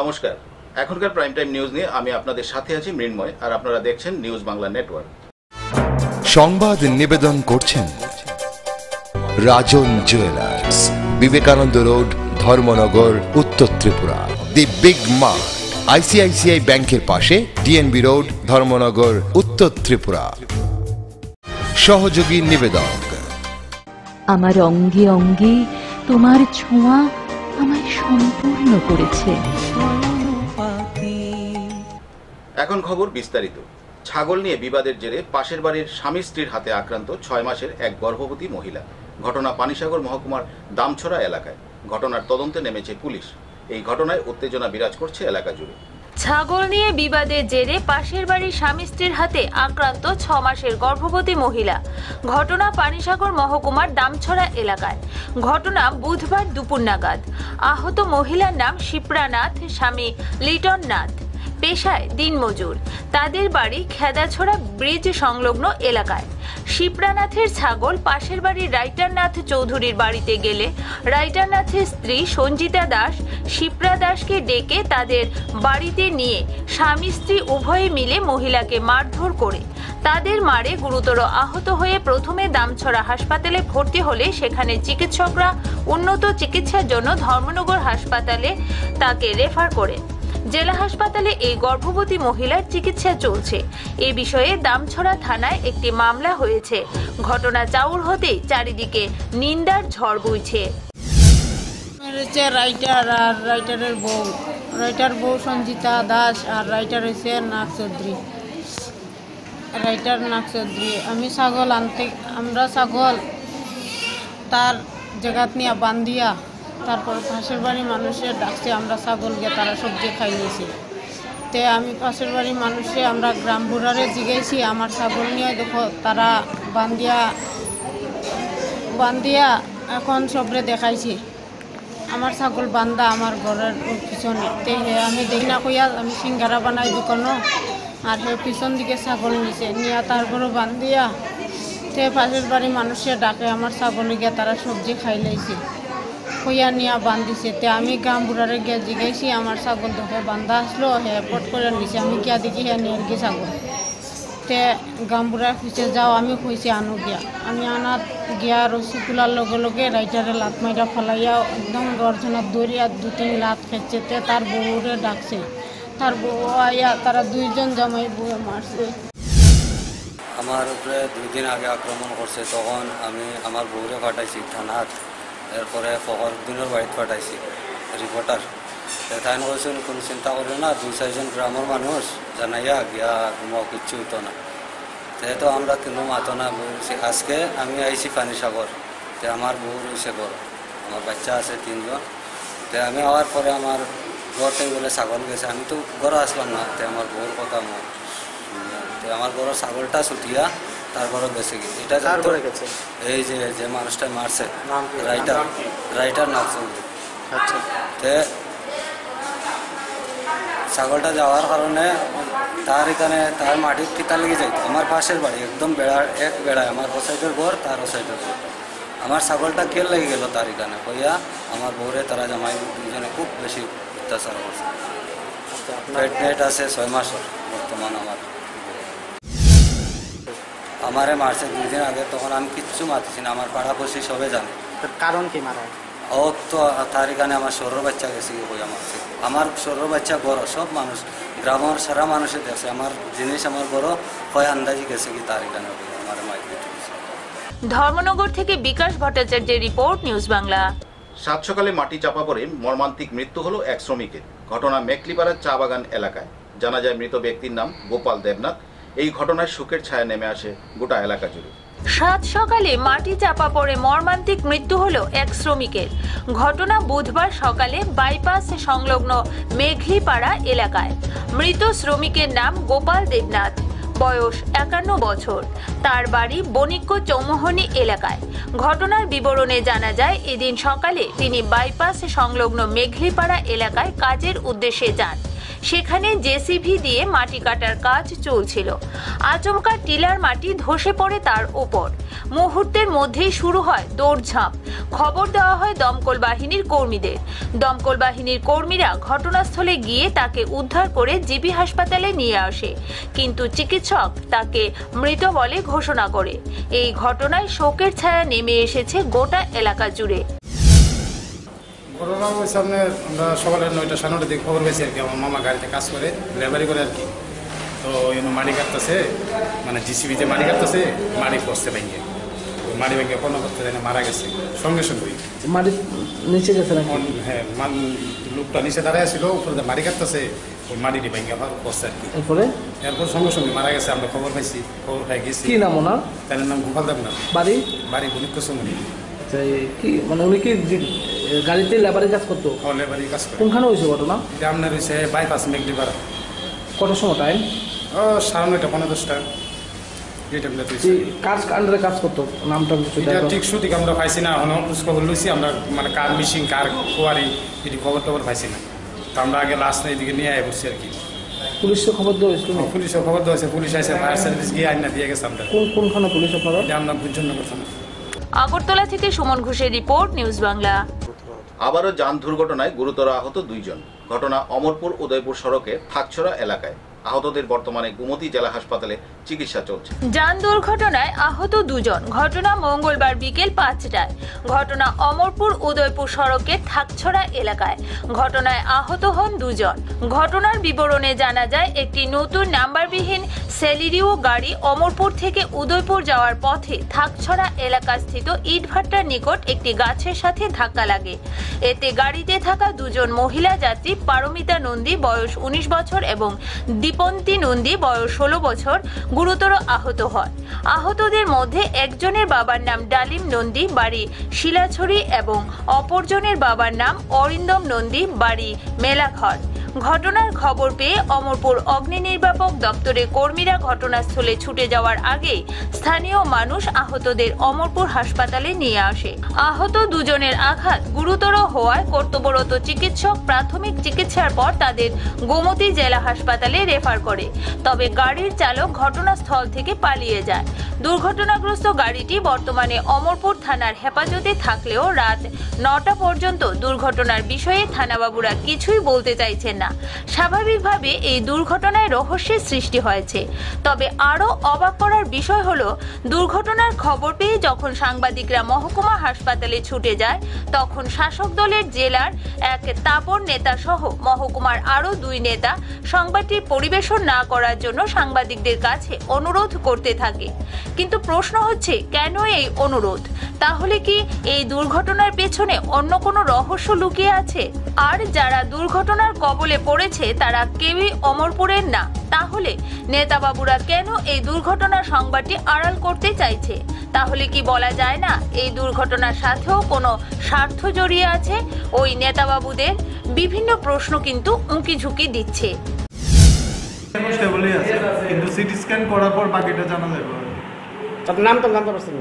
নমস্কার, এখনকার prime time news নিয়ে আমি আপনাদের সাথে আছি মৃন্ময়, আর আপনারা দেখছেন নিউজ বাংলা নেটওয়ার্ক। সংবাদ নিবেদন করছেন রাজন জুয়েলার্স, বিবেকানন্দ রোড, ধর্মনগর, উত্তর Tripura. The big mart, ICICI ব্যাংকের পাশে, ডিএনবি রোড, ধর্মনগর, উত্তর ত্রিপুরা। সহযোগী নিবেদক। আমার অঙ্গে অঙ্গে তোমার ছোঁয়া আমায় সম্পূর্ণ করেছে। এখন খবর বিস্তারিত। ছাগল নিয়ে বিবাদের জেরে পাশের বাড়ির স্বামী স্ত্রীর হাতে আক্রান্ত 6 মাসের এক গর্ভবতী মহিলা। ঘটনা পানিসাগর মহকুমার দামছড়া এলাকায়। ঘটনার তদন্তে নেমেছে পুলিশ। এই ঘটনায় উত্তেজনা বিরাজ করছে এলাকা জুড়ে। ছাগল নিয়ে বিবাদের জেরে পাশের বাড়ির স্বামী স্ত্রীর হাতে আক্রান্ত 6 মাসের গর্ভবতী মহিলা। ঘটনা পানিসাগর মহকুমার দামছড়া এলাকায়। ঘটনা বুধবার দুপুর নাগাদ। আহত মহিলার নাম শিপ্রানাথ, স্বামী লিটন নাথ, পেশায় দিনমজুর। তাদের বাড়ি খেদাছড়া ব্রিজ সংলগ্ন এলাকায়। শিপ্রানাথের ছাগল পাশের বাড়ির রাইটারনাথ চৌধুরীর বাড়িতে গেলে রাইটারনাথের স্ত্রী সঞ্জিতা দাস শিপ্রা দাসকে ডেকে তাদের বাড়িতে নিয়ে স্বামী স্ত্রী উভয়ে মিলে মহিলাকে মারধর করে তাদের মারে গুরুতর আহত হয়ে প্রথমে দামছড়া হাসপাতালে ভর্তি হলে সেখানে চিকিৎসকরা উন্নত চিকিৎসার জন্য ধর্মনগর হাসপাতালে তাকে রেফার করে। জেলা হাসপাতালে এই গর্ভবতী মহিলার চিকিৎসা চলছে। এ বিষয়ে দামছড়া থানায় একটি মামলা হয়েছে। ঘটনা চাউর হতেই চারিদিকে নিন্দার ঝড় বইছে। রাইটার বউ সঞ্জিতা দাস, আর রাইটার হয়েছে নাগ চৌধুরী। আমরা ছাগল তার জায়গাত নিয়ে বান্ধিয়া, তারপর পাশের বাড়ির মানুষের ডাকছে, আমরা ছাগল গিয়ে তারা সবজি খাই নিয়েছি। তে আমি পাশের বাড়ির মানুষে আমরা গ্রাম বুড়ারে জিগাইছি আমার ছাগল নিয়ে, দেখো তারা বান্ধিয়া এখন সবরে দেখাইছি আমার ছাগল বান্ধা আমার ঘরের পিছনে। তে আমি দেখি না কইয়া আমি সিঙ্গারা বানাই দোকানও, আর সে পিছন দিকে ছাগল নিছে নিয়ে তারপরে বান্ধিয়া তে পাশের বাড়ির মানুষের ডাকে আমার ছাগল গিয়ে তারা সবজি খাই লাইছে, কইয়া নিয়া বান্ধিছে। তে আমি গ্রাম বুড়ারে গিয়া জিগাইছি আমার ছাগল দেখো বান্ধা আসলো, হে পট করে নিছে। আমি গিয়া দেখি হে নিয়ে গিয়ে ছাগল। তে গ্রাম বুড়ার পিছিয়ে যাও, আমি কইছি আনো গিয়া। আমি আনাত গিয়া রসি তোলার লগে লগে রাইটারে লাত মাইরা ফেলাইয়া একদম গর্জনার দৌড়িয়া 2-3 লাত খেয়েছে। তে তার বউরে ডাকছে, তার বউ আইয়া তারা 2জন জামাই বউয়ে মারছে। আমার উপরে 2 দিন আগে আক্রমণ করছে, তখন আমি আমার বউরে পাঠাইছি থানাত। এরপরে ফখরুদ্দিনের বাড়িতে পাঠাইছি রিপোর্টার। তাই কৈছিল কোনো চিন্তা করিও না, 2-4জন গ্রামের মানুষ জানাইয়া গিয়া ঘুমাও, কিচ্ছু হতো না। যেহেতু আমরা কিন্তু মাতো না বলছি। আজকে আমি আইছি পানিসাগর, তে আমার বউ রয়েছে বড়, আমার বাচ্চা আছে 3জন। তে আমি আওয়ার পরে আমার ঘর থেকে বলে ছাগল গেছে, আমি তো ঘরে আসলাম না। তে আমার বউর কথা আমার বড় ছাগলটা ছুটিয়া তারপরে বেঁচে গেছে। এটা এই যে মানুষটা মারছে রাইটার নাগ চৌধুরী। তে ছাগলটা যাওয়ার কারণে তার এখানে তার মাটির কিতা লেগে যায়। আমার পাশের বাড়ি একদম এক বেড়ায়, আমার ও সাইডের ঘর, তার ও সাইডের ঘর। আমার ছাগলটা কেল লেগে গেল তার এখানে, কইয়া আমার বউরে তারা জামাই 2জনে খুব বেশি অত্যাচার করছে। প্রেগনেন্ট আছে 6 মাসের বর্তমান। আমারে মারছে 2 দিন আগে, তখন আমি কিচ্ছু মারতেছি না, আমার পাড়াপড়শি সবে জানে। কারণ কি মারা? ও তো তার এখানে আমার সৌর বাচ্চা গেছে কইয়া মারছে। আমার সৌর বাচ্চা বড়, সব মানুষ গ্রামের সারা মানুষে দেখছে আমার জিনিস, আমার বড় কয় আন্দাজি গেছে কি তার এখানে আমার মাইকে। ধর্মনগর থেকে বিকাশ ভট্টাচার্যের রিপোর্ট, নিউজ বাংলা। সাত সকালে মাটি চাপা পড়ে মর্মান্তিক মৃত্যু হলো এক শ্রমিকের। ঘটনা মেকলিপাড়ার চা বাগান এলাকায়। জানা যায় মৃত ব্যক্তির নাম গোপাল দেবনাথ। এই ঘটনায় শোকের ছায়া নেমে আসে গোটা এলাকা জুড়ে। সাত সকালে মাটি চাপা পড়ে মর্মান্তিক মৃত্যু হলো এক শ্রমিকের। ঘটনা বুধবার সকালে বাইপাস সংলগ্ন মেঘলিপাড়া এলাকায়। মৃত শ্রমিকের নাম গোপাল দেবনাথ, বয়স 51 বছর। তার বাড়ি বণিক্য চৌমোহনী এলাকায়। ঘটনার বিবরণে জানা যায় এদিন সকালে তিনি বাইপাস সংলগ্ন মেঘলিপাড়া এলাকায় কাজের উদ্দেশ্যে যান। সেখানে জেসিবি দিয়ে মাটি কাটার কাজ চলছিল। আচমকা টিলার মাটি ধসে পড়ে তার ওপর। মুহূর্তের মধ্যেই শুরু হয় দৌড়ঝাঁপ। খবর দেওয়া হয় দমকল বাহিনীর কর্মীদের। দমকল বাহিনীর কর্মীরা ঘটনাস্থলে গিয়ে তাকে উদ্ধার করে জিবি হাসপাতালে নিয়ে আসে, কিন্তু চিকিৎসক তাকে মৃত বলে ঘোষণা করে। এই ঘটনায় শোকের ছায়া নেমে এসেছে গোটা এলাকা জুড়ে। ঘটনা ওই সামনে আমরা সকালে 9টা 9:30 দিকে খবর পেয়েছি আর কি। আমার মামা গাড়িতে কাজ করে, লেবারি করে আর কি। তো ওই মাটি কাটতেছে, মানে জিসিবিতে মাটি কাটতেছে, মাটি পড়ছে ভেঙে। মাটি ভেঙে কোনো করতে দেয় না, মারা গেছে সঙ্গে সঙ্গেই। মাটি নিচে গেছে না? হ্যাঁ, লোকটা নিচে দাঁড়ায় ছিল, উপরে মাটি কাটতেছে, ওই মাটিটি ভেঙে পড়ছে আর কি। এরপর সঙ্গে সঙ্গে মারা গেছে। আমরা খবর পাইছি, খবর পাই গেছি। কি নাম ওনার? তার নাম গোপাল দেবনাথ। বাড়ি বণিকসমণি। কি মানে উনি কি গাড়িতে লেবারি কাজ করতো? লেবারি কাজ করে। কোনখানে হয়েছে ঘটনা? এটা আপনার হয়েছে বাইপাস মেঘডিপাড়া। কটার সময় টাইম? 9:30 পৌনে 10টা। কাজ আন্ডারে কাজ করতো, নামটা ঠিক সঠিক আমরা পাইছি না। খবর লইছি আমরা, মানে কার মিসিং, কার কোয়ারি, এটি খবর টবর পাইছি না। তো আমরা আগে লাস্ট এদিকে নিয়ে আয় বসছি আর কি। পুলিশে খবর দেওয়া হয়েছিল? পুলিশে খবর দেওয়া হয়েছে, পুলিশ আসে, ফায়ার সার্ভিস গিয়ে আইনা দিয়ে গেছে। আমরা কোনখানে পুলিশ আপনারা? আমরা বুঝজন্য করতাম। আগরতলা থেকে সুমন ঘোষের রিপোর্ট, নিউজ বাংলা। আবারও যান দুর্ঘটনায় গুরুতর আহত 2 জন। ঘটনা অমরপুর উদয়পুর সড়কে থাকছড়া এলাকায়। আহতদের বর্তমানে গোমতী জেলা হাসপাতালে চিকিৎসা চলছে। যান দুর্ঘটনায় আহত 2 জন। ঘটনা মঙ্গলবার বিকেল 5টায়। ঘটনা অমরপুর উদয়পুর সড়কের থাকছড়া এলাকায়। ঘটনায় আহত হন 2 জন। ঘটনার বিবরণে জানা যায়, একটি নতুন নাম্বারবিহীন সেলিরিও গাড়ি অমরপুর থেকে উদয়পুর যাওয়ার পথে থাকছড়া এলাকাস্থিত ইটভাটার নিকট একটি গাছের সাথে ধাক্কা লাগে। এতে গাড়িতে থাকা 2 জন মহিলা যাত্রী পারমিতা নন্দী বয়স 19 বছর এবং দীপন্তী নন্দী বয়স 16 বছর গুরুতর আহত হয়। আহতদের মধ্যে একজনের বাবার নাম ডালিম নন্দী, বাড়ি শিলাছড়ি, এবং অপরজনের বাবার নাম অরিন্দম নন্দী, বাড়ি মেলাঘর। ঘটনার খবর পেয়ে অমরপুর অগ্নি নির্বাপক দপ্তরের কর্মীরা ঘটনাস্থলে ছুটে যাওয়ার আগে স্থানীয় মানুষ আহতদের অমরপুর হাসপাতালে নিয়ে আসে। আহত 2 জনের আঘাত গুরুতর হওয়ায় কর্তব্যরত চিকিৎসক প্রাথমিক চিকিৎসার পর তাদের গোমতী জেলা হাসপাতালে রেফার করে। তবে গাড়ির চালক ঘটনাস্থল থেকে পালিয়ে যায়। দুর্ঘটনাগ্রস্ত গাড়িটি বর্তমানে অমরপুর থানার হেফাজতে থাকলেও রাত 9টা পর্যন্ত দুর্ঘটনার বিষয়ে থানাবাবুরা কিছুই বলতে চাইছেন না। স্বাভাবিকভাবে এই দুর্ঘটনায় রহস্যের সৃষ্টি হয়েছে। তবে আরো অবাক করার বিষয় হলো, দুর্ঘটনার খবর পেয়ে যখন সাংবাদিকরা মহকুমা হাসপাতালে ছুটে যায়, তখন শাসক দলের জেলার এক তাবড় নেতা সহ মহকুমার আরো 2 নেতা সংবাদটি পরিবেশন না করার জন্য সাংবাদিকদের কাছে অনুরোধ করতে থাকে। কিন্তু প্রশ্ন হচ্ছে, কেন এই অনুরোধ? তাহলে কি এই দুর্ঘটনার পেছনে অন্য কোনো রহস্য লুকিয়ে আছে? আর যারা দুর্ঘটনার কবলে পড়েছে তারা কেউই অমরপুরের না। তাহলে নেতাবাবুরা কেন এই দুর্ঘটনার সংবাদটি আড়াল করতে চাইছে? তাহলে কি বলা যায় না এই দুর্ঘটনার সাথেও কোনো স্বার্থ জড়িয়ে আছে? ওই নেতাবাবুদের বিভিন্ন প্রশ্ন কিন্তু উঁকি ঝুঁকি দিচ্ছে। কিন্তু সিটি স্ক্যান করার পর বাকিটা জানা যাবে। তার নাম তো জানতে পারছেন?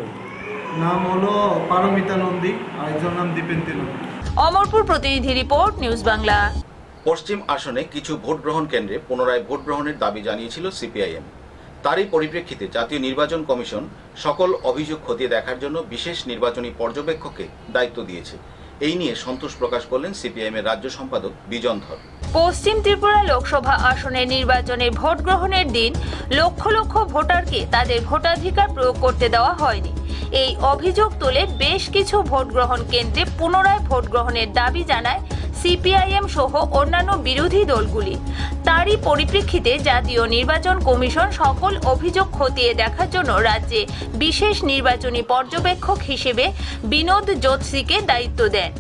নাম হলো পারমিতা নন্দী, আর একজনের নাম দীপেন্দ্র নন্দী। অমরপুর প্রতিনিধি রিপোর্ট, নিউজ বাংলা। পশ্চিম আসনে কিছু ভোট গ্রহণ কেন্দ্রে পুনরায় ভোট গ্রহণের দাবি জানিয়েছিল সিপিআইএম। তারই পরিপ্রেক্ষিতে জাতীয় নির্বাচন কমিশন সকল অভিযোগ খতিয়ে দেখার জন্য বিশেষ নির্বাচনী পর্যবেক্ষককে দায়িত্ব দিয়েছে। এই নিয়ে সন্তোষ প্রকাশ করলেন সিপিআইএম এর রাজ্য সম্পাদক বিজন ধর। পশ্চিম ত্রিপুরা লোকসভা আসনের নির্বাচনে ভোট গ্রহণের দিন লক্ষ লক্ষ ভোটারকে তাদের ভোটাধিকার প্রয়োগ করতে দেওয়া হয়নি। এই অভিযোগ তুলে বেশ কিছু ভোট গ্রহণ কেন্দ্রে পুনরায় ভোট গ্রহণের দাবি জানায় সিপিআইএম সহ অন্যান্য বিরোধী দলগুলি। তারই পরিপ্রেক্ষিতে জাতীয় নির্বাচন কমিশন সকল অভিযোগ খতিয়ে দেখার জন্য রাজ্যে বিশেষ নির্বাচনী পর্যবেক্ষক হিসেবে বিনোদ জোতসিকে দায়িত্ব দেন।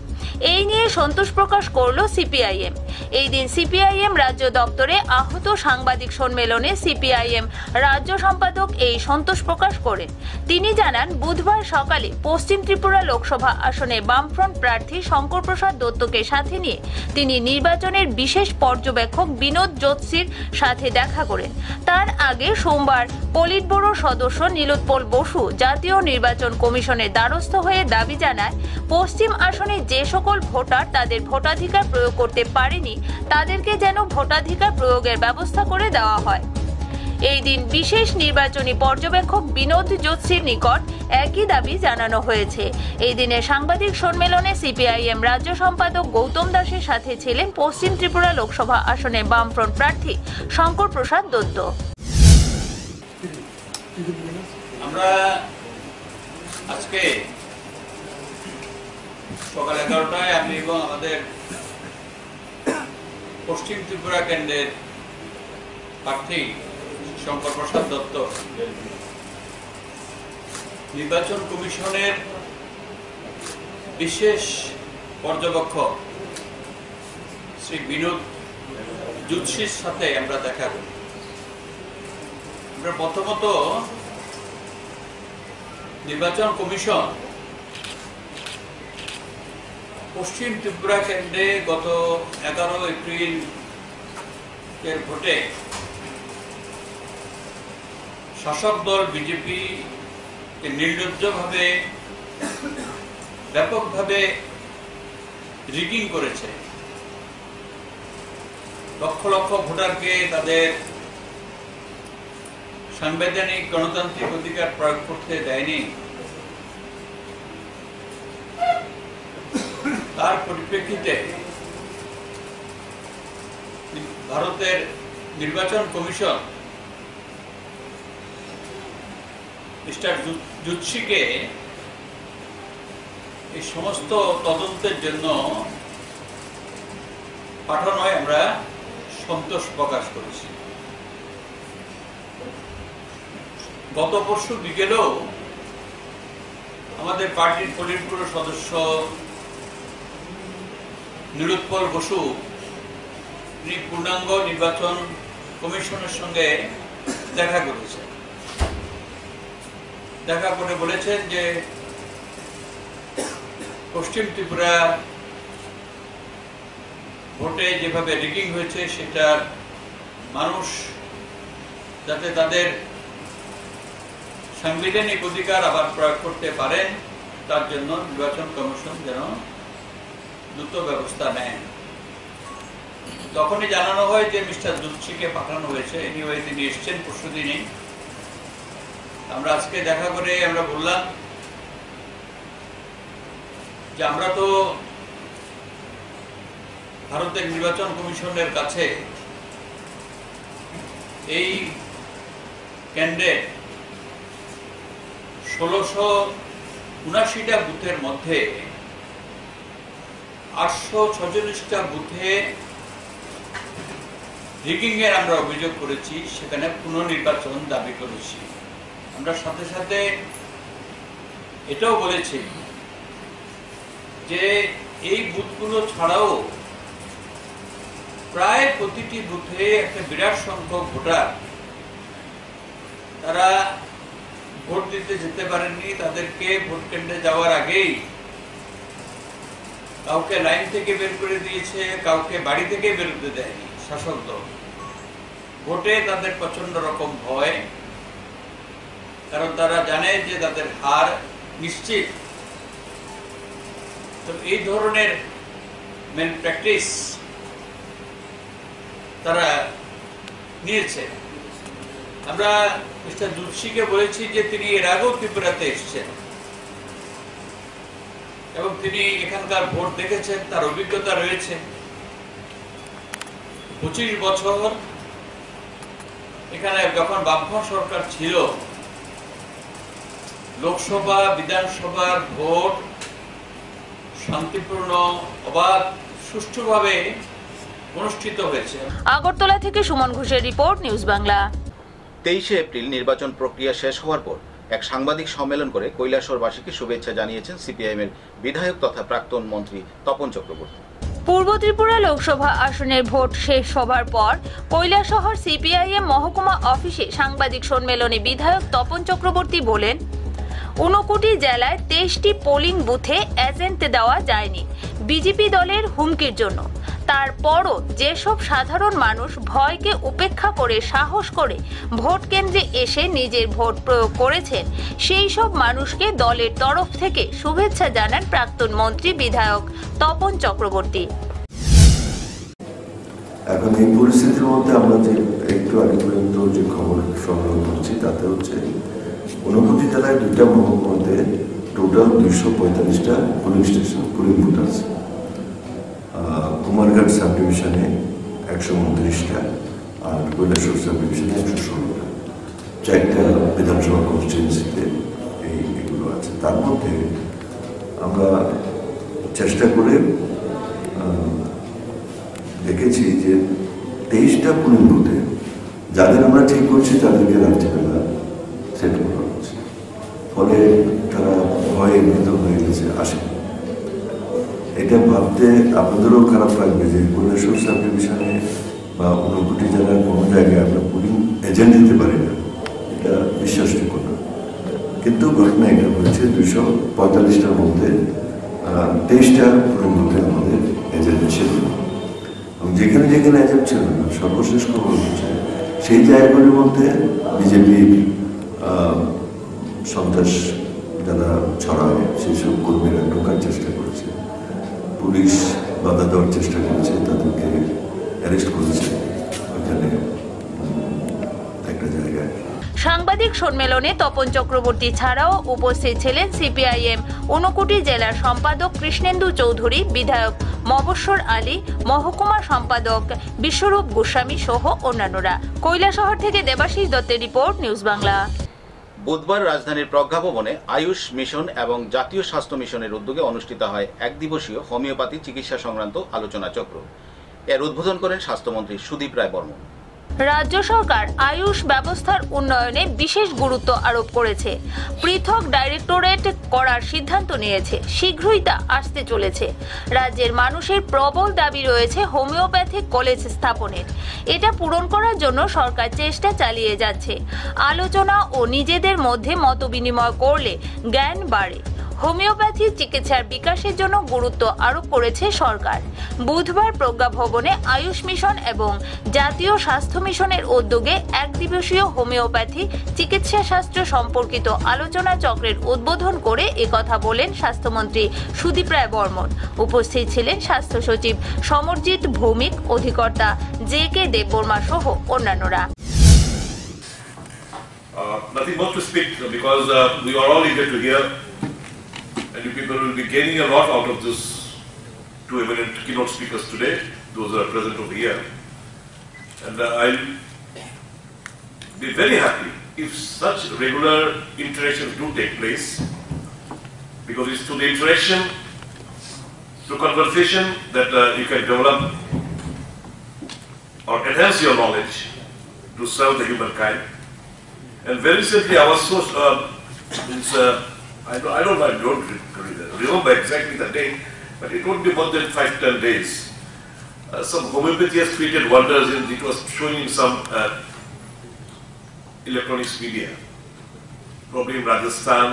এই নিয়ে সন্তোষ প্রকাশ করল সিপিআইএম। এই দিন সিপিআইএম রাজ্য দপ্তরে আহত সাংবাদিক সম্মেলনে সিপিআইএম রাজ্য সম্পাদক এই সন্তোষ প্রকাশ করেন। তিনি জানান, বুধবার সকালে পশ্চিম ত্রিপুরা লোকসভা আসনে বামফ্রন্ট প্রার্থী শঙ্কর প্রসাদ দত্তকে সাথে নিয়ে তিনি নির্বাচনের বিশেষ পর্যবেক্ষক বিনোদ জোতসির সাথে দেখা করেন। তার আগে সোমবার পলিট ব্যুরো সদস্য নীলোৎপল বসু জাতীয় নির্বাচন কমিশনের দ্বারস্থ হয়ে দাবি জানায়, পশ্চিম আসনে যে সকল সকল ভোটার তাদের ভোটাধিকার প্রয়োগ করতে পারেনি তাদেরকে যেন ভোটাধিকার প্রয়োগের ব্যবস্থা করে দেওয়া হয়। এই দিন বিশেষ নির্বাচনী পর্যবেক্ষক বিনোদ যোশীর নিকট একই দাবি জানানো হয়েছে। এই দিনে সাংবাদিক সম্মেলনে সিপিআইএম রাজ্য সম্পাদক গৌতম দাসের সাথে ছিলেন পশ্চিম ত্রিপুরা লোকসভা আসনের বামফ্রন্ট প্রার্থী শঙ্কর প্রসাদ দত্ত। আমরা আজকে সকাল 11টায় আমি এবং আমাদের পশ্চিম ত্রিপুরা কেন্দ্রের প্রার্থী শঙ্কর প্রসাদ দত্ত নির্বাচন কমিশনের বিশেষ পর্যবেক্ষক শ্রী বিনোদ যোশীর সাথে আমরা দেখা করি। আমরা প্রথমত নির্বাচন কমিশন পশ্চিম ত্রিপুরা কেন্দ্রে গত 11 এপ্রিল এর ভোটে শাসক দল বিজেপি নির্লজ্জভাবে ব্যাপকভাবে রিগিং করেছে। লক্ষ লক্ষ ভোটারকে তাদের সাংবিধানিক গণতান্ত্রিক অধিকার প্রয়োগ করতে দেয়নি। তার পরিপ্রেক্ষিতে ভারতের নির্বাচন কমিশন মিস্টার যোশীকে এই সমস্ত তদন্তের জন্য পাঠানোয় আমরা সন্তোষ প্রকাশ করেছি। গত পরশু বিকেলেও আমাদের পার্টির পলিটব্যুরো সদস্য নিরুৎপল বসু তিনি পূর্ণাঙ্গ নির্বাচন কমিশনের সঙ্গে দেখা করেছেন। দেখা করে বলেছেন যে পশ্চিম ত্রিপুরা ভোটে যেভাবে রিগিং হয়েছে সেটা মানুষ যাতে তাদের সাংবিধানিক অধিকার আবার প্রয়োগ করতে পারেন তার জন্য নির্বাচন কমিশন যেন দ্রুত ব্যবস্থা নেয়। তখনই জানানো হয় যে মিস্টার যোশীকে পাঠানো হয়েছে। এনিওয়ে তিনি এসছেন পরশুদিনই। আমরা আজকে দেখা করে আমরা বললাম যে আমরা তো ভারতের নির্বাচন কমিশনের কাছে এই কেন্দ্রে 1679টা বুথের মধ্যে 846টা বুথে রিগিং এর আমরা অভিযোগ করেছি, সেখানে পুনর্নির্বাচন দাবি করেছি। আমরা সাথে সাথে এটাও বলেছি যে এই বুথগুলো ছাড়াও প্রায় প্রতিটি বুথে একটা বিরাট সংখ্যক ভোটার তারা ভোট দিতে যেতে পারেননি। তাদেরকে ভোট কেন্দ্রে যাওয়ার আগেই কাউকে লাইন থেকে বের করে দিয়েছে, কাউকে বাড়ি থেকে বেরোতে দেয়নি শাসক দল। ভোটে তাদের প্রচন্ড রকম ভয়, কারণ তারা জানে যে তাদের হার নিশ্চিত। তো এই ধরনের মেন প্র্যাকটিস তারা নিয়েছে। আমরা মিস্টার যোশীকে বলেছি যে তিনি এর আগেও ত্রিপুরাতে এসেছেন এবং তিনি এখানকার ভোট দেখেছেন, তার অভিজ্ঞতা রয়েছে। 25 বছর এখানে যখন বামফ্রন্ট সরকার ছিল, লোকসভা বিধানসভার ভোট শান্তিপূর্ণ, অবাধ, সুষ্ঠুভাবে অনুষ্ঠিত হয়েছে। আগরতলা থেকে সুমন ঘোষের রিপোর্ট, নিউজ বাংলা। 23 এপ্রিল নির্বাচন প্রক্রিয়া শেষ হওয়ার পর এক সাংবাদিক সম্মেলন করে কৈলাসহরবাসীকে শুভেচ্ছা জানিয়েছেন সিপিআইএম-এর বিধায়ক তথা প্রাক্তন মন্ত্রী তপন চক্রবর্তী। পূর্ব ত্রিপুরা লোকসভা আসনের ভোট শেষ হবার পর কৈলাসহর সিপিআইএম মহকুমা অফিসে সাংবাদিক সম্মেলনে বিধায়ক তপন চক্রবর্তী বলেন, 59 জেলায় 23টি পোলিং বুথে এজেন্ট দেওয়া যায়নি বিজেপি দলের হুমকির জন্য। তারপরও যেসব সাধারণ মানুষ ভয়কে উপেক্ষা করে সাহস করে ভোট কেন্দ্রে এসে নিজের ভোট প্রয়োগ করেছেন, সেই সব মানুষকে দলের তরফ থেকে শুভেচ্ছা জানান প্রাক্তন মন্ত্রী বিধায়ক তপন চক্রবর্তী। এখন এই পরিস্থিতির মধ্যে আমরা যে একটু আগে পর্যন্ত যে খবর সংগ্রহ করছি তাতে হচ্ছে ঊনকোটি জেলায় 2টা মহকুমাতে টোটাল 245টা পোলিং স্টেশন, পোলিং বুথ আছে। কুমারঘাট সাব ডিভিশনে 129টা আর কৈলাসহর সাব ডিভিশনে 116টা, 4টা বিধানসভা কনস্টিটুয়েন্সিতে এইগুলো আছে। তার মধ্যে আমরা চেষ্টা করে দেখেছি যে 23টা পোলিং বুথে যাদের আমরা ঠিক করছি তাদেরকে রাত্রিবেলা সেট করা হচ্ছে, ফলে তারা ভয়ে ভীত হয়ে গেছে, আসে। এটা ভাবতে আপনাদেরও খারাপ লাগবে যে কৈলাসহর সাব ডিভিশনে বা ঊনকোটি জেলার কোনো জায়গায় আমরা পোলিং এজেন্ট দিতে পারি না, এটা বিশ্বাসযোগ্য না। কিন্তু ঘটনা এটা হয়েছে 245টার মধ্যে 23টা পোলিং বুথে আমাদের এজেন্ট ছিল, এবং যেখানে যেখানে এজেন্ট ছিল না, সর্বশেষ খবর হচ্ছে সেই জায়গাগুলির মধ্যে বিজেপির সন্ত্রাস যারা ছড়ায় সেই সব কর্মীরা ঢোকার চেষ্টা করেছে, পুলিশ বাধা দেওয়ার চেষ্টা করেছে, তাদেরকে অ্যারেস্ট করেছে ওইখানে একটা জায়গায়। সাংবাদিক সম্মেলনে তপন চক্রবর্তী ছাড়াও উপস্থিত ছিলেন সিপিআইএম ঊনকোটি জেলার সম্পাদক কৃষ্ণেন্দু চৌধুরী, বিধায়ক মবস্বর আলী, মহকুমা সম্পাদক বিশ্বরূপ গোস্বামী সহ অন্যান্যরা। কৈলাসহর থেকে দেবাশিস দত্তের রিপোর্ট, নিউজ বাংলা। বুধবার রাজধানীর প্রজ্ঞাভবনে আয়ুষ মিশন এবং জাতীয় স্বাস্থ্য মিশনের উদ্যোগে অনুষ্ঠিত হয় এক দিবসীয় হোমিওপ্যাথি চিকিৎসা সংক্রান্ত আলোচনা চক্র। এর উদ্বোধন করেন স্বাস্থ্যমন্ত্রী সুদীপ রায় বর্মন। রাজ্য সরকার আয়ুষ ব্যবস্থার উন্নয়নে বিশেষ গুরুত্ব আরোপ করেছে। পৃথক ডাইরেক্টরেট করার সিদ্ধান্ত নিয়েছে, শীঘ্রই তা আসতে চলেছে। রাজ্যের মানুষের প্রবল দাবি রয়েছে হোমিওপ্যাথিক কলেজ স্থাপনের। এটা পূরণ করার জন্য সরকার চেষ্টা চালিয়ে যাচ্ছে। আলোচনা ও নিজেদের মধ্যে মতবিনিময় করলে জ্ঞান বাড়ে। হোমিওপ্যাথি চিকিৎসার বিকাশের জন্য গুরুত্ব আরোপ করেছে সরকার। বুধবার প্রজ্ঞাভবনে আয়ুষ মিশন এবং জাতীয় স্বাস্থ্য মিশনের উদ্যোগে এক দিবসীয় হোমিওপ্যাথি চিকিৎসা শাস্ত্র সম্পর্কিত আলোচনা চক্রের উদ্বোধন করে একথা বলেন স্বাস্থ্যমন্ত্রী সুদীপ রায় বর্মন। উপস্থিত ছিলেন স্বাস্থ্য সচিব সমরজিৎ ভৌমিক, অধিকর্তা JK দেববর্মা সহ অন্যান্যরা। Nothing more to speak because we are all eager to hear. And you people will be gaining a lot out of this two eminent keynote speakers today, those who are present over here. And I'll be very happy if such regular interactions do take place, because it's through the interaction, through conversation that you can develop or enhance your knowledge to serve the humankind. And very recently I was so, I don't remember exactly the date, but it won't be more than 5-10 days. Some homeopathy has created wonders, and it was showing in some electronics media. Probably in Rajasthan,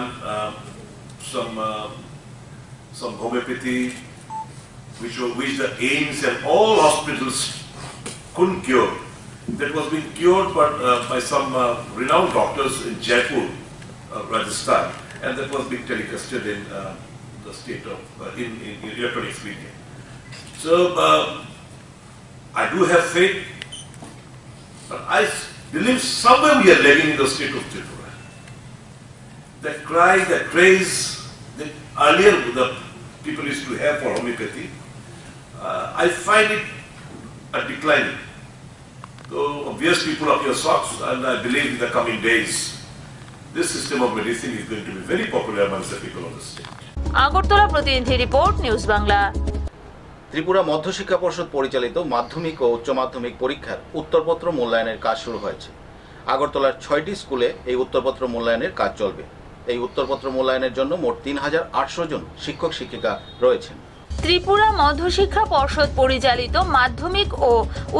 some homeopathy which the AIIMS and all hospitals couldn't cure. That was being cured by some renowned doctors in Jaipur, Rajasthan. And that was being telecasted in the state of in electronics media. So I do have faith, but I believe somewhere we are lagging in the state of Tripura. That cry, that craze that earlier the people used to have for homeopathy, I find it a declining. So obviously people up your socks, and I believe in the coming days this system of medicine is going to be very popular amongst the people of the state. Agartala প্রতিনিধি report, news Bangla. Tripura মধ্যশিক্ষা পর্ষদ পরিচালিত মাধ্যমিক ও উচ্চ মাধ্যমিক পরীক্ষার উত্তরপত্র মূল্যায়নের কাজ শুরু হয়েছে। আগরতলার 6টি স্কুলে এই উত্তরপত্র মূল্যায়নের কাজ চলবে। এই উত্তরপত্র মূল্যায়নের জন্য মোট 3800 জন শিক্ষক শিক্ষিকা রয়েছেন। ত্রিপুরা মধ্যশিক্ষা পর্ষদ পরিচালিত মাধ্যমিক ও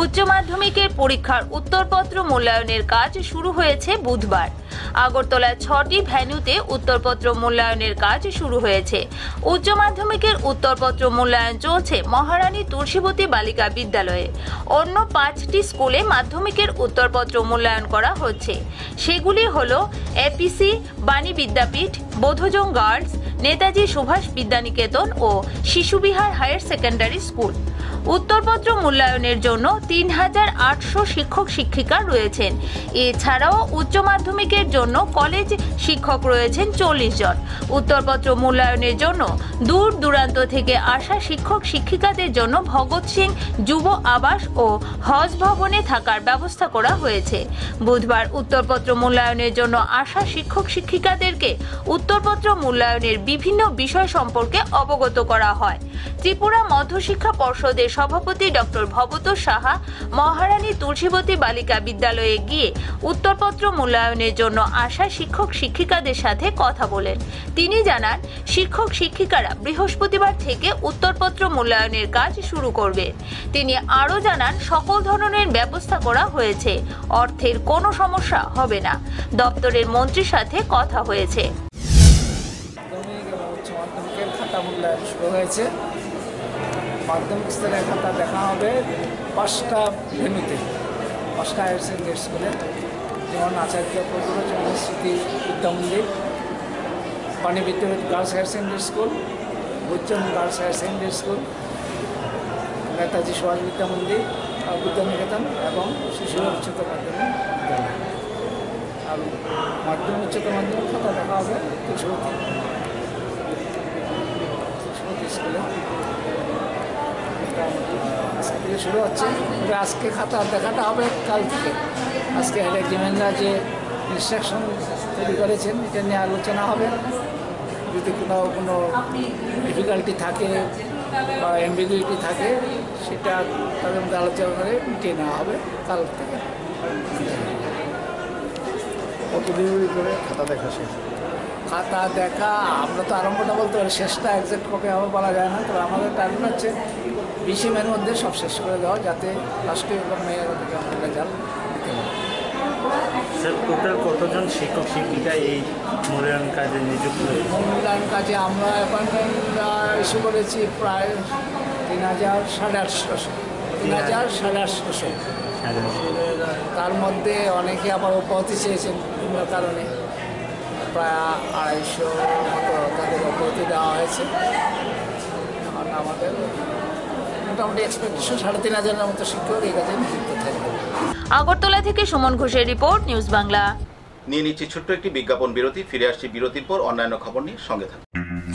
উচ্চ মাধ্যমিকের পরীক্ষার উত্তরপত্র মূল্যায়নের কাজ শুরু হয়েছে বুধবার। আগরতলায় 6টি ভেন্যুতে উত্তরপত্র মূল্যায়নের কাজ শুরু হয়েছে। উচ্চ মাধ্যমিকের উত্তরপত্র মূল্যায়ন চলছে মহারানী তুলসীবতী বালিকা বিদ্যালয়ে। অন্য 5টি স্কুলে মাধ্যমিকের উত্তরপত্র মূল্যায়ন করা হচ্ছে। সেগুলি হল এপিসি, বাণী বিদ্যাপীঠ, বোধোজং গার্লস, নেতাজি সুভাষ বিদ্যানিকেতন ও শিশুবিহার হায়ার সেকেন্ডারি স্কুল। উত্তরপত্র মূল্যায়নের জন্য ৩,৮০০ শিক্ষক শিক্ষিকা রয়েছেন। এছাড়াও উচ্চ মাধ্যমিকের জন্য কলেজ শিক্ষক রয়েছেন 40 জন। উত্তরপত্র মূল্যায়নের জন্য দূর দূরান্ত থেকে আসা শিক্ষক শিক্ষিকাদের জন্য ভগৎ সিং যুব আবাস ও হজ ভবনে থাকার ব্যবস্থা করা হয়েছে। বুধবার উত্তরপত্র মূল্যায়নের জন্য আসা শিক্ষক শিক্ষিকাদেরকে উত্তরপত্র মূল্যায়নের বিভিন্ন বিষয় সম্পর্কে অবগত করা হয়। ত্রিপুরা মধ্যশিক্ষা পর্ষদের সভাপতি ডক্টর ভবতোষ সাহা মহারানী তুলসীবতী বালিকা বিদ্যালয়ে গিয়ে উত্তরপত্র মূল্যায়নের জন্য আসা শিক্ষক শিক্ষিকাদের সাথে কথা বলেন। তিনি জানান, শিক্ষক শিক্ষিকারা বৃহস্পতিবার থেকে উত্তরপত্র মূল্যায়নের কাজ শুরু করবে। তিনি আরও জানান, সকল ধরনের ব্যবস্থা করা হয়েছে, অর্থের কোনো সমস্যা হবে না। দপ্তরের মন্ত্রীর সাথে কথা হয়েছে। উচ্চ মাধ্যমিকের খাতা মূল্যায়ন শুরু হয়েছে। মাধ্যমিক স্তরের খাতা দেখা হবে 5টা ভেন্যুতে, 5টা হায়ার সেকেন্ডারি স্কুলে, যেমন আচার্য Prafulla Chandra Smriti Vidyamandir, Bani Vidyapith girls higher secondary school, Bodhjung girls higher secondary school, Netaji Subhas Vidyamandir Vidyaniketan এবং শিশু উচ্চতর মাধ্যমিক বিদ্যালয়। আর মাধ্যমিক উচ্চতর মাধ্যমিক খাতা দেখা হবে তুলসীবতী স্কুলে। আজকে থেকে শুরু হচ্ছে। আজকে খাতা দেখাটা হবে কাল থেকে। আজকে হেড এক্সামিনাররা যে ইনস্ট্রাকশন তৈরি করেছেন এটা নিয়ে আলোচনা হবে। যদি কোনো ডিফিকাল্টি থাকে বা অ্যাম্বিগুইটি থাকে সেটা তাদের মধ্যে আলোচনা করে মিটিয়ে নেওয়া হবে কাল থেকে। কতদিন করে খাতা দেখা শেষ? খাতা দেখা আমরা তো আরম্ভটা বলতে পারি, শেষটা একজ্যাক্ট কবে হবে বলা যায় না। তবে আমাদের টার্গেট হচ্ছে 20 মের মধ্যে সব শেষ করে দেওয়া, যাতে লাস্টে এবং মেয়ের থেকে আমরা রেজাল্ট দিতে পারি। স্যার, টোটাল কতজন শিক্ষক শিক্ষিকা এই মূল্যায়ন কাজে নিযুক্ত হয়েছে? মূল্যায়ন কাজে আমরা অ্যাপয়েন্টমেন্ট ইস্যু করেছি প্রায় 3,850। তার মধ্যে অনেকে আবার অব্যাহতি চেয়েছেন বিভিন্ন কারণে, প্রায় 250 মতো তাদের অব্যাহতি দেওয়া হয়েছে। এখন আমাদের মোটামুটি এক্সপেকটেশন 3,500-এর মতো শিক্ষক এই কাজে নিযুক্ত থাকবে। আগরতলা থেকে সুমন ঘোষের রিপোর্ট, নিউজ বাংলা। নিয়ে নিচ্ছি ছোট্ট একটি বিজ্ঞাপন বিরতি। ফিরে আসছি বিরতির পর অন্যান্য খবর নিয়ে। সঙ্গে থাকুন।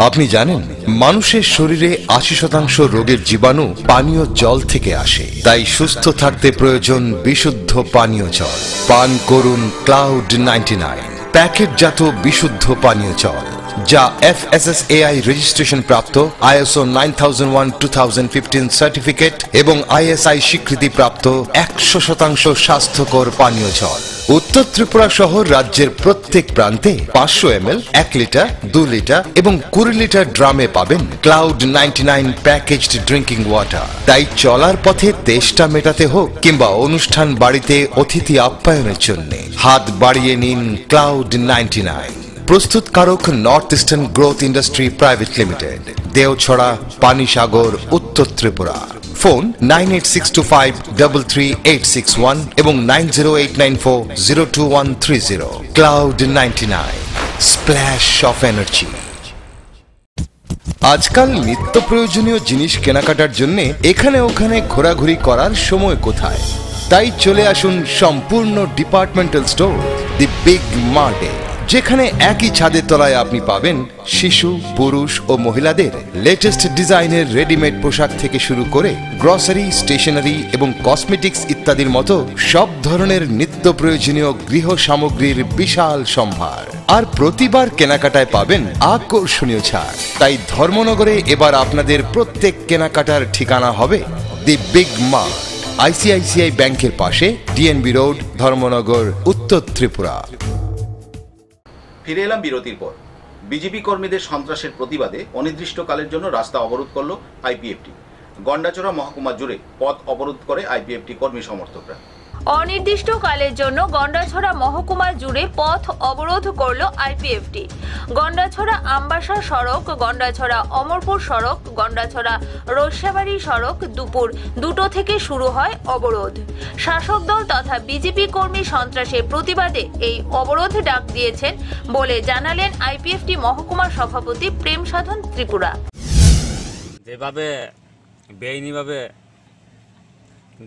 আপনি জানেন, মানুষের শরীরে 80% রোগের জীবাণু পানীয় জল থেকে আসে। তাই সুস্থ থাকতে প্রয়োজন বিশুদ্ধ পানীয় জল। পান করুন ক্লাউড 99 প্যাকেটজাত বিশুদ্ধ পানীয় জল, যা FSSAI রেজিস্ট্রেশন প্রাপ্ত, ISO 9001:2015 সার্টিফিকেট এবং ISI স্বীকৃতি প্রাপ্ত 100% স্বাস্থ্যকর পানীয় জল। উত্তর ত্রিপুরা সহ রাজ্যের প্রত্যেক প্রান্তে 500 ml, 1 লিটার, 2 লিটার এবং 20 লিটার ড্রামে পাবেন ক্লাউড 99 প্যাকেজড ড্রিঙ্কিং ওয়াটার। তাই চলার পথে তেষ্টা মেটাতে হোক কিংবা অনুষ্ঠান বাড়িতে অতিথি আপ্যায়নের জন্য হাত বাড়িয়ে নিন ক্লাউড 99। প্রস্তুতকারক north eastern growth industry private limited, Deochhara, Panisagar, উত্তর ত্রিপুরা। ফোন 9862533861 এবং 9089402130। Cloud 99, splash of energy. আজকাল নিত্য প্রয়োজনীয় জিনিস কেনাকাটার জন্য এখানে ওখানে ঘোরাঘুরি করার সময় কোথায়? তাই চলে আসুন সম্পূর্ণ ডিপার্টমেন্টাল স্টোর দি বিগ মার্টে, যেখানে একই ছাদের তলায় আপনি পাবেন শিশু, পুরুষ ও মহিলাদের লেটেস্ট ডিজাইনের রেডিমেড পোশাক থেকে শুরু করে গ্রসারি, স্টেশনারি এবং কসমেটিক্স ইত্যাদির মতো সব ধরনের নিত্য প্রয়োজনীয় গৃহ সামগ্রীর বিশাল সম্ভার। আর প্রতিবার কেনাকাটায় পাবেন আকর্ষণীয় ছাড়। তাই ধর্মনগরে এবার আপনাদের প্রত্যেক কেনাকাটার ঠিকানা হবে দি বিগ মার্ট, ICICI ব্যাংকের পাশে, DNB রোড, ধর্মনগর, উত্তর ত্রিপুরা। ফিরে এলাম বিরতির পর। বিজেপি কর্মীদের সন্ত্রাসের প্রতিবাদে অনির্দিষ্টকালের জন্য রাস্তা অবরোধ করল আইপিএফটি। গন্ডাছড়া মহকুমা জুড়ে পথ অবরোধ করে আইপিএফটি কর্মী সমর্থকরা। অনির্দিষ্টকালের জন্য গন্ডাছড়া মহকুমা জুড়ে পথ অবরোধ করল আইপিএফটি। গন্ডাছড়া আমবাসা সড়ক, গন্ডাছড়া অমরপুর সড়ক, গন্ডাছড়া রস্যাবাড়ি সড়ক দুপুর 2টো থেকে শুরু হয় অবরোধ। শাসক দল তথা বিজেপি কর্মী সন্ত্রাসের প্রতিবাদে এই অবরোধ ডাক দিয়েছেন বলে জানালেন আইপিএফটি মহকুমা সভাপতি প্রেম সাধন ত্রিপুরা। যেভাবে বেআইনিভাবে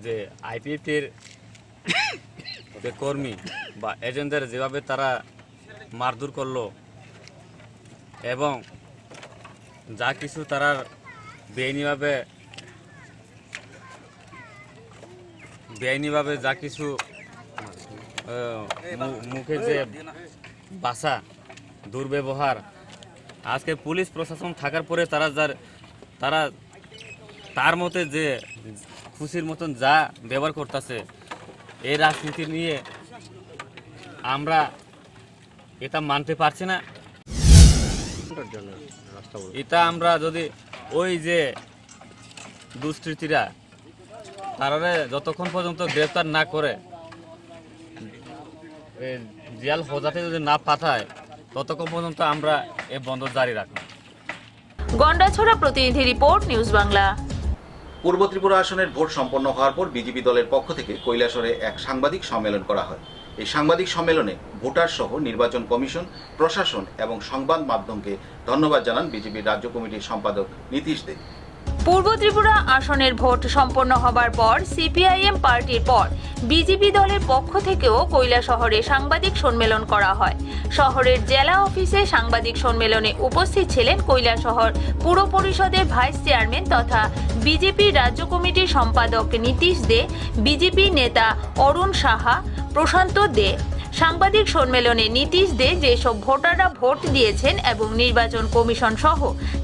যে আইপিএফটির যে কর্মী বা এজেন্টদের যেভাবে তারা মারধর করলো এবং যা কিছু তারা বেআইনিভাবে যা কিছু মুখে যে ভাষা দুর্ব্যবহার, আজকে পুলিশ প্রশাসন থাকার পরে তারা তার মতে যে খুশির মতন যা ব্যবহার করতেছে, এই রাজনীতি নিয়ে আমরা এটা মানতে পারছি না। এটা আমরা যদি ওই যে দুষ্কৃতীরা তারা যতক্ষণ পর্যন্ত গ্রেফতার না করে জেল হোজাতে যদি না পাঠায় ততক্ষণ পর্যন্ত আমরা এই বন্ধ জারি রাখব। গন্ডাছড়া প্রতিনিধি রিপোর্ট, নিউজ বাংলা। পূর্ব ত্রিপুরা আসনের ভোট সম্পন্ন হওয়ার পর বিজেপি দলের পক্ষ থেকে কৈলাসহরে এক সাংবাদিক সম্মেলন করা হয়। এই সাংবাদিক সম্মেলনে ভোটার সহ নির্বাচন কমিশন, প্রশাসন এবং সংবাদ মাধ্যমকে ধন্যবাদ জানান বিজেপির রাজ্য কমিটির সম্পাদক নীতিশ দে। পূর্ব ত্রিপুরা আসনের ভোট সম্পন্ন হবার পর সিপিআইএম পার্টির পর বিজেপি দলের পক্ষ থেকেও কৈলাসহরে সাংবাদিক সম্মেলন করা হয়। শহরের জেলা অফিসে সাংবাদিক সম্মেলনে উপস্থিত ছিলেন কৈলাসহর পুর পরিষদের ভাইস চেয়ারম্যান তথা বিজেপি রাজ্য কমিটির সম্পাদক নীতিশ দে, বিজেপি নেতা অরুণ সাহা, প্রশান্ত দে। সাংবাদিক সম্মেলনে নীতিশ দে যেসব ভোটাররা ভোট দিয়েছেন এবং নির্বাচন কমিশন সহ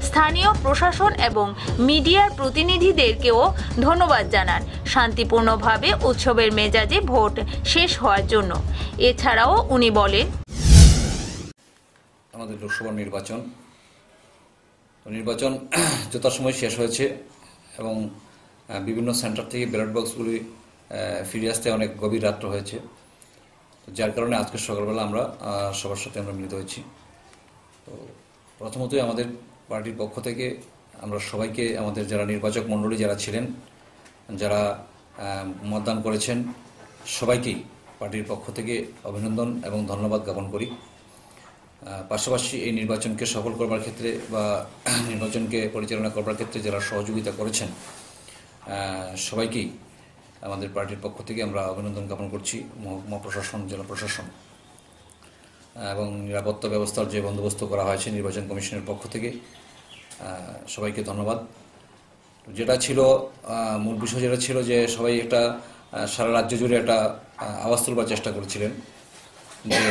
স্থানীয় প্রশাসন এবং মিডিয়ার প্রতিনিধিদেরকেও ধন্যবাদ জানান শান্তিপূর্ণভাবে উৎসবের মেজাজে ভোট শেষ হওয়ার জন্য। এছাড়াও উনি বলেন, আমাদের লোকসভা নির্বাচন যথাসময় শেষ হয়েছে এবং বিভিন্ন সেন্টার থেকে ব্যালট বক্সগুলি ফিরে আসতে অনেক গভীর রাত্র হয়েছে, যার কারণে আজকে সকালবেলা আমরা সবার সাথে আমরা মিলিত হয়েছি। তো প্রথমতই আমাদের পার্টির পক্ষ থেকে আমরা সবাইকে, আমাদের যারা নির্বাচক মণ্ডলী যারা ছিলেন, যারা মতদান করেছেন, সবাইকেই পার্টির পক্ষ থেকে অভিনন্দন এবং ধন্যবাদ জ্ঞাপন করি। পাশাপাশি এই নির্বাচনকে সফল করবার ক্ষেত্রে বা নির্বাচনকে পরিচালনা করবার ক্ষেত্রে যারা সহযোগিতা করেছেন সবাইকেই আমাদের পার্টির পক্ষ থেকে আমরা অভিনন্দন জ্ঞাপন করছি। মহকুমা প্রশাসন, জেলা প্রশাসন এবং নিরাপত্তা ব্যবস্থার যে বন্দোবস্ত করা হয়েছে নির্বাচন কমিশনের পক্ষ থেকে সবাইকে ধন্যবাদ। যেটা ছিল মূল বিষয় যেটা ছিল যে সবাই একটা সারা রাজ্য জুড়ে একটা আওয়াজ তুলবার চেষ্টা করেছিলেন যে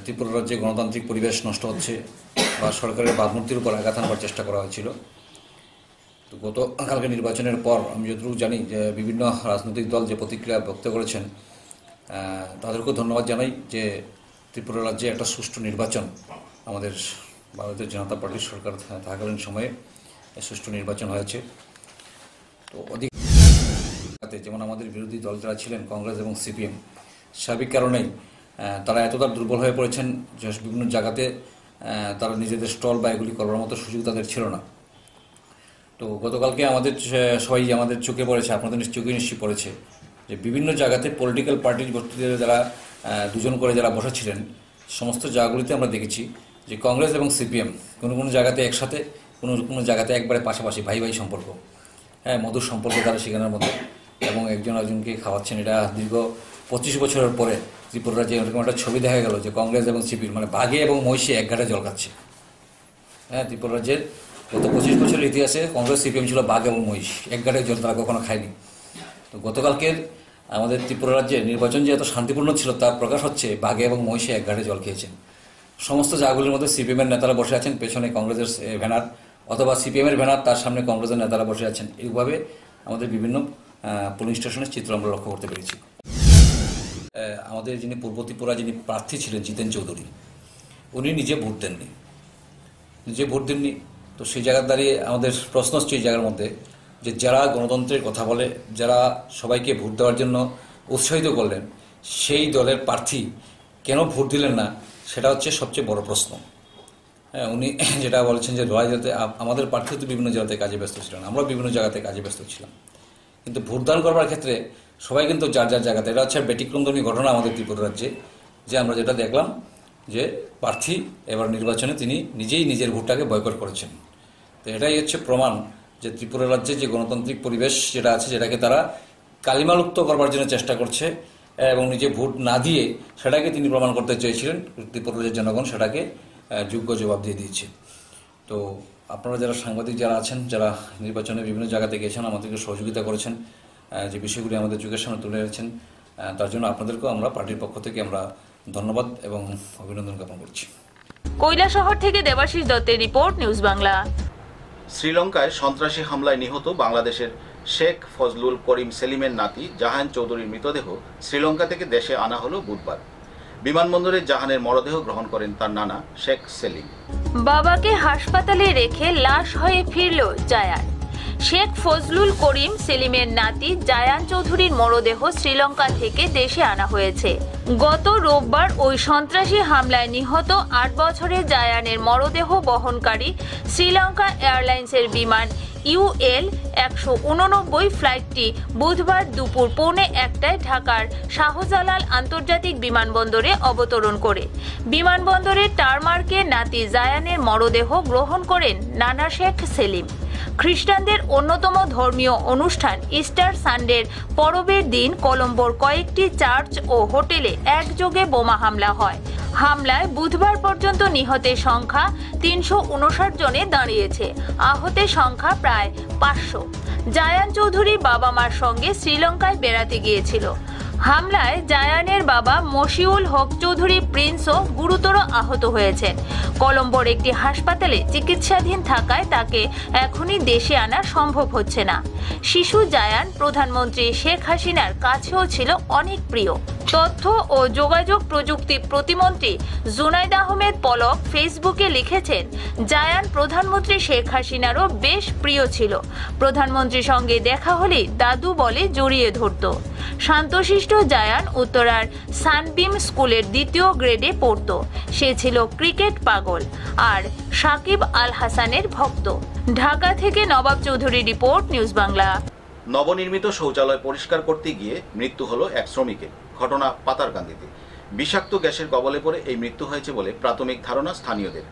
ত্রিপুরা রাজ্যে গণতান্ত্রিক পরিবেশ নষ্ট হচ্ছে বা সরকারের ভাবমূর্তির উপর আঘাত আনবার চেষ্টা করা হয়েছিল। তো গতকালকে নির্বাচনের পর আমি যতটুকু জানি যে বিভিন্ন রাজনৈতিক দল যে প্রতিক্রিয়া ব্যক্ত করেছেন তাদেরকেও ধন্যবাদ জানাই যে ত্রিপুরা রাজ্যে একটা সুষ্ঠু নির্বাচন আমাদের ভারতীয় জনতা পার্টির সরকার থাকাকালীন সময়ে সুষ্ঠু নির্বাচন হয়েছে। তো অধিক যেমন আমাদের বিরোধী দল যারা ছিলেন কংগ্রেস এবং সিপিএম, সার্বিক কারণেই তারা এতটা দুর্বল হয়ে পড়েছেন যে বিভিন্ন জায়গাতে তারা নিজেদের স্টল বা এগুলি করবার মতো সুযোগ তাদের ছিল না। তো গতকালকে আমাদের সবাই আমাদের চোখে পড়েছে, আপনাদের চোখে নিশ্চয়ই পড়েছে যে বিভিন্ন জায়গাতে পলিটিক্যাল পার্টির বক্তৃতাতে যারা দুজন করে যারা বসেছিলেন সমস্ত জায়গাগুলিতে আমরা দেখেছি যে কংগ্রেস এবং সিপিএম কোনো জায়গাতে একসাথে, কোনো জায়গাতে একবারে পাশাপাশি ভাই ভাই সম্পর্ক, মধুর সম্পর্ক তারা সেখানের মধ্যে এবং একজন একজনকে খাওয়াচ্ছেন। এটা দীর্ঘ 25 বছরের পরে ত্রিপুরা রাজ্যে এরকম একটা ছবি দেখা গেল যে কংগ্রেস এবং সিপিএম মানে বাঘে এবং মহিষে এক ঘাটে জল খাচ্ছে। ত্রিপুরা রাজ্যের গত 25 বছরের ইতিহাসে কংগ্রেস সিপিএম ছিল বাঘ এবং মহিষ, এক ঘাটে জল তারা কখনো খায়নি। তো গতকালকের আমাদের ত্রিপুরা রাজ্যে নির্বাচন যে এত শান্তিপূর্ণ ছিল তার প্রকাশ হচ্ছে বাঘে এবং মহিষে এক ঘাটে জল খেয়েছেন। সমস্ত জায়গাগুলির মধ্যে সিপিএমের নেতারা বসে আছেন, পেছনে কংগ্রেসের ব্যানার, অথবা সিপিএমের ব্যানার তার সামনে কংগ্রেসের নেতারা বসে আছেন। এইভাবে আমাদের বিভিন্ন পোলিং স্টেশনের চিত্র আমরা লক্ষ্য করতে পেরেছি। আমাদের যিনি পূর্ব ত্রিপুরা যিনি প্রার্থী ছিলেন জিতেন চৌধুরী, উনি নিজে ভোট দেননি। তো সেই জায়গায় দাঁড়িয়ে আমাদের প্রশ্ন হচ্ছে এই জায়গার মধ্যে যে যারা গণতন্ত্রের কথা বলে, যারা সবাইকে ভোট দেওয়ার জন্য উৎসাহিত করলেন, সেই দলের প্রার্থী কেন ভোট দিলেন না, সেটা হচ্ছে সবচেয়ে বড় প্রশ্ন। হ্যাঁ, উনি যেটা বলেছেন যে জেলাতে আমাদের প্রার্থী তো বিভিন্ন জায়গাতে কাজে ব্যস্ত ছিলেন, আমরা বিভিন্ন জায়গাতে কাজে ব্যস্ত ছিলাম, কিন্তু ভোটদান করবার ক্ষেত্রে সবাই কিন্তু যার জায়গাতে, এটা হচ্ছে ব্যতিক্রমধর্মী ঘটনা আমাদের ত্রিপুরা রাজ্যে, যে আমরা যেটা দেখলাম যে প্রার্থী এবার নির্বাচনে তিনি নিজেই নিজের ভোটটাকে বয়কট করেছেন। তো এটাই হচ্ছে প্রমাণ যে ত্রিপুরা রাজ্যে যে গণতান্ত্রিক পরিবেশ যেটা আছে, যেটাকে তারা কালিমালুপ্ত করবার জন্য চেষ্টা করছে এবং নিজে ভোট না দিয়ে সেটাকে তিনি প্রমাণ করতে চেয়েছিলেন, ত্রিপুরা রাজ্যের জনগণ সেটাকে যোগ্য জবাব দিয়ে দিয়েছে। তো আপনারা যারা সাংবাদিক যারা আছেন, যারা নির্বাচনে বিভিন্ন জায়গাতে গেছেন, আমাদেরকে সহযোগিতা করেছেন, যে বিষয়গুলি আমাদের চোখের সামনে তুলে এনেছেন, তার জন্য আপনাদেরকেও আমরা পার্টির পক্ষ থেকে আমরা ধন্যবাদ এবং অভিনন্দন জ্ঞাপন করছি। কৈলাসহর থেকে দেবাশিস দত্তের রিপোর্ট, নিউজ বাংলা। শ্রীলঙ্কায় সন্ত্রাসী হামলায় নিহত বাংলাদেশের শেখ ফজলুল করিম সেলিমের নাতি জাহান চৌধুরীর মৃতদেহ শ্রীলঙ্কা থেকে দেশে আনা হলো বুধবার। বিমানবন্দরে জাহানের মরদেহ গ্রহণ করেন তার নানা শেখ সেলিম। বাবাকে হাসপাতালে রেখে লাশ হয়ে ফিরল জায়ান। শেখ ফজলুল করিম সেলিমের নাতি জায়ান চৌধুরীর মরদেহ শ্রীলঙ্কা থেকে দেশে আনা হয়েছে। গত রোববার ওই সন্ত্রাসী হামলায় নিহত 8 বছরের জায়ানের মরদেহ বহনকারী শ্রীলঙ্কা এয়ারলাইন্সের বিমান UL 189 ফ্লাইটটি বুধবার দুপুর 1:45 ঢাকার শাহজালাল আন্তর্জাতিক বিমানবন্দরে অবতরণ করে বিমানবন্দরের টারমার্কে নাতি জায়ানের মরদেহ গ্রহণ করেন নানা শেখ সেলিম। খ্রিস্টানদের অন্যতম ধর্মীয় অনুষ্ঠান ইস্টার সানডের পরবের দিন কলম্বোর কয়েকটি চার্চ ও হোটেলে একযোগে বোমা হামলা হয়। হামলায় বুধবার পর্যন্ত নিহতের সংখ্যা 359 জনে দাঁড়িয়েছে, আহতের সংখ্যা প্রায় 500। জায়ান চৌধুরী বাবা মার সঙ্গে শ্রীলঙ্কায় বেড়াতে গিয়েছিল। হামলায় জায়ানের বাবা মশিউল হক চৌধুরী প্রিন্সও গুরুতর আহত হয়েছেন। কলম্বোর একটি হাসপাতালে চিকিৎসাধীন থাকায় তাকে এখনই দেশে আনা সম্ভব হচ্ছে না। শিশু জায়ান প্রধানমন্ত্রী শেখ হাসিনার কাছেও ছিল অনেক প্রিয়। তথ্য ও যোগাযোগ প্রযুক্তি প্রতিমন্ত্রী জুনাইদ আহমেদ পলক ফেসবুকে লিখেছেন, জায়ান প্রধানমন্ত্রী শেখ হাসিনারও বেশ প্রিয় ছিল। প্রধানমন্ত্রীর সঙ্গে দেখা হলে দাদু বলে জড়িয়ে ধরত। শান্তশিষ্ট জায়ান উত্তরার সানবিম স্কুলের 2য় গ্রেডে পড়ত। সে ছিল ক্রিকেট পাগল আর সাকিব আল হাসানের ভক্ত। ঢাকা থেকে নবাব চৌধুরী রিপোর্ট, নিউজ বাংলা। নবনির্মিত শৌচালয় পরিষ্কার করতে গিয়ে মৃত্যু হলো এক শ্রমিকের। ঘটনা পাতারকান্দিতে। বিষাক্ত গ্যাসের কবলে পড়ে এই মৃত্যু হয়েছে বলে প্রাথমিক ধারণা স্থানীয়দের।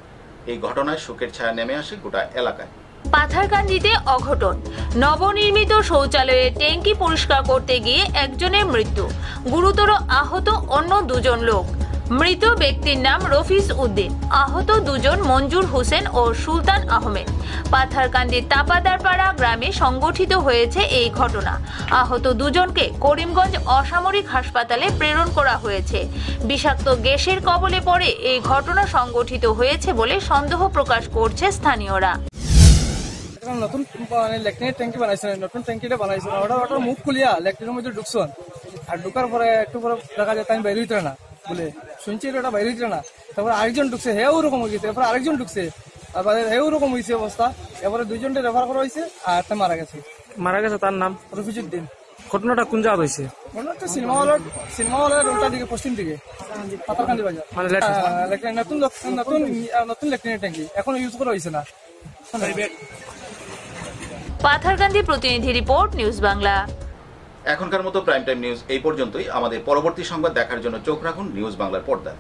এই ঘটনায় শোকের ছায়া নেমে আসে গোটা এলাকায়। পাথারকান্দিতে অঘটন। নবনির্মিত শৌচালয়ে ট্যাঙ্কি পরিষ্কার করতে গিয়ে একজনের মৃত্যু, গুরুতর আহত অন্য 2 জন লোক। মৃত ব্যক্তির নাম রফিজ উদ্দিন, আহত 2 জন মঞ্জুর হোসেন ও সুলতান আহমেদ। পাথারকান্দির তাপাদারপাড়া গ্রামে সংগঠিত হয়েছে এই ঘটনা। আহত 2 জনকে করিমগঞ্জ অসামরিক হাসপাতালে প্রেরণ করা হয়েছে। বিষাক্ত গ্যাসের কবলে পড়ে এই ঘটনা সংগঠিত হয়েছে বলে সন্দেহ প্রকাশ করছে স্থানীয়রা। নতুন লেট্রিনের ট্যাঙ্কি বানাইছে, নতুন ট্যাঙ্কিটা বানাইছে, ওটার মুখ খুলিয়া লেট্রিনের মধ্যে ঢুকছেন। আর ঢুকার পরে একটু পরে দেখা যায় তাই বাইরে হইতে না বলে শুনছি, ওটা বাইরে হইতে না। তারপরে আরেকজন ঢুকছে, হেও ওরকম হয়ে গেছে। এরপরে আরেকজন ঢুকছে, তারপরে হেও ওরকম হয়েছে অবস্থা। এরপরে 2 জনকে রেফার করা হয়েছে আর একটা মারা গেছে। তার নাম রফিজ উদ্দিন। ঘটনাটা কোন জায়গা হয়েছে? ঘটনাটা সিনেমা হলের উল্টা দিকে, পশ্চিম দিকে, পাতারকান্দি বাজার। মানে নতুন লেট্রিনের ট্যাঙ্কি এখন ইউজ করা হয়েছে না। পাথারকান্দি প্রতিনিধি রিপোর্ট, নিউজ বাংলা। এখনকার মতো প্রাইম টাইম নিউজ এই পর্যন্তই। আমাদের পরবর্তী সংবাদ দেখার জন্য চোখ রাখুন নিউজ বাংলার পর্দায়।